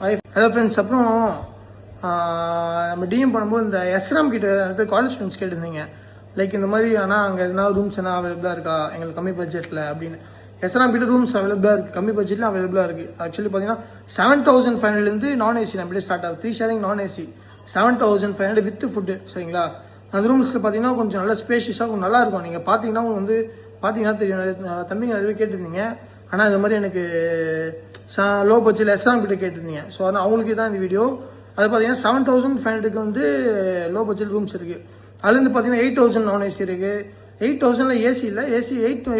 Hello friends. அப்புறம் நம்ம DM பண்ணும்போது இந்த எஸ்ராம் கிட்ட காலேஜ் ஸ்டூடெண்ட்ஸ் கேட்டிருந்தீங்க, லைக் இந்த மாதிரி ஆனால் அங்கே எதனா ரூம்ஸ் என்ன அவைலபிளாக இருக்கா எங்களுக்கு கம்மி பட்ஜெட்டில் அப்படின்னு. எஸ்ராம் கிட்ட ரூம்ஸ் அவைலபிளாக இருக்குது, கம்மி பட்ஜெட்டில் அவைலபிளாக இருக்குது. ஆக்சுவலி பார்த்தீங்கன்னா 7,500 நான் ஏசி நம்மளே ஸ்டார்ட் ஆகுது. 3 ஷேரிங் நான் ஏசி 7,500 வித் ஃபுட்டு. சரிங்களா? அந்த ரூம்ஸில் பார்த்தீங்கன்னா கொஞ்சம் நல்லா ஸ்பேஷியஸாக கொஞ்சம் நல்லா இருக்கும். நீங்கள் பார்த்தீங்கன்னா தெரியும். தம்பிங்க நிறைய கேட்டிருந்தீங்க, ஆனால் இந்த மாதிரி எனக்கு லோ பட்ஜெட் எஸ்ராம் கிட்ட கேட்டிருந்தீங்க. ஸோ அதான் அவங்களுக்கு தான் இந்த வீடியோ. அது பார்த்தீங்கன்னா 7,500 வந்து லோ பட்ஜெட் ரூம்ஸ் இருக்குது. அதுலேருந்து பார்த்தீங்கன்னா 8,000 நான் ஏசி இருக்குது. 8,000 ஏசி இல்லை,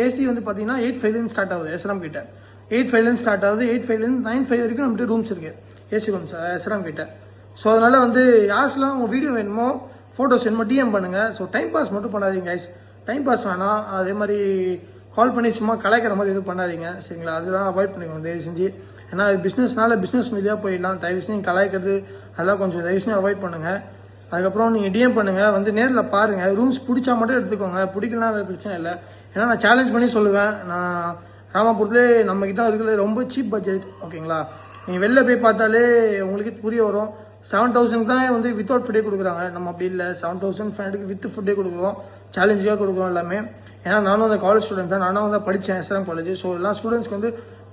ஏசி வந்து பார்த்தீங்கன்னா 8,500 ஸ்டார்ட் ஆகுது. எஸ்ராம் கிட்ட 8,500 ஸ்டார்ட் ஆகுது. 8,500 9,500 வரைக்கும் நம்மகிட்ட ரூம்ஸ் இருக்குது, ஏசி ரூம்ஸ் எஸ்ராம் கிட்ட. ஸோ அதனால வந்து யாருக்கெல்லாம் உங்கள் வீடியோ வேணுமோ ஃபோட்டோஸ் வேணுமோ டிஎம் பண்ணுங்க. ஸோ டைம் பாஸ் மட்டும் பண்ணாதீங்க கைஸ், டைம் பாஸ் வேணாம். அதே மாதிரி கால் பண்ணி சும்மா கலாய்க்கிற மாதிரி எதுவும் பண்ணாதீங்க. சரிங்களா? அதெல்லாம் அவாய்ட் பண்ணிக்கோங்க தயவு செஞ்சு. ஏன்னா பிஸ்னஸ்னால பிஸ்னஸ் மீதியாக போயிடலாம். தயவு செஞ்சு கலாய்க்கிறது அதெல்லாம் கொஞ்சம் தயவு செஞ்சு அவாய்ட் பண்ணுங்க. அதுக்கப்புறம் நீங்கள் டிஎம் பண்ணுங்க, வந்து நேரில் பாருங்க. ரூம்ஸ் பிடிச்சா மட்டும் எடுத்துக்கோங்க, பிடிக்கலாம் வேறு பிரச்சனை இல்லை. ஏன்னா நான் சேலஞ்ச் பண்ணி சொல்லுவேன், நான் ராமாபுரத்துலேயே நம்மகிட்ட இருக்கிறது ரொம்ப சீப் பட்ஜெட். ஓகேங்களா? நீங்கள் வெளில போய் பார்த்தாலே உங்களுக்கு புரிய வரும். 7,000 தான் வந்து வித்தவுட் ஃபுட்டே கொடுக்குறாங்க. நம்ம அப்படி இல்லை, 7,500 வித் ஃபுட்டே கொடுக்குறோம், சேலஞ்சாக கொடுக்குறோம் எல்லாமே. ஏன்னா நானும் அந்த காலேஜ் ஸ்டூடெண்ட் தான், நானும் வந்து படித்தேன் எஸ்ஆர்எம் காலேஜ். ஸோ எல்லா ஸ்டூடெண்ட்ஸ்க்கு வந்து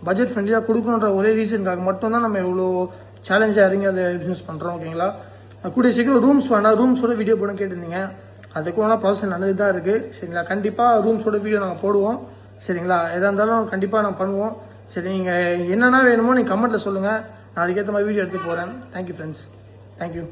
பட்ஜெட் ஃப்ரெண்ட்லியாக கொடுக்கணுன்ற ஒரே ரீசனுக்காக மட்டும் தான் நம்ம இவ்வளோ சேலஞ்சாக இறங்கி அதை பிஸ்னஸ் பண்ணுறோம். ஓகேங்களா? கூடிய சீக்கிரம் ரூம்ஸ் வேணாம், ரூம்ஸோட வீடியோ போட கேட்டிருந்தீங்க. அதுக்கு வேணால் ப்ராசஸ் நடந்து தான் இருக்குது. சரிங்களா? கண்டிப்பாக ரூம்ஸோட வீடியோ நாங்கள் போடுவோம். சரிங்களா? எதாக இருந்தாலும் கண்டிப்பாக நாங்கள் பண்ணுவோம். சரி, நீங்கள் என்னென்ன வேணுமோ நீங்கள் கமெண்ட்டில் சொல்லுங்கள், நான் அதுக்கேற்ற மாதிரி வீடியோ எடுத்து போகிறேன். Thank you friends, thank you.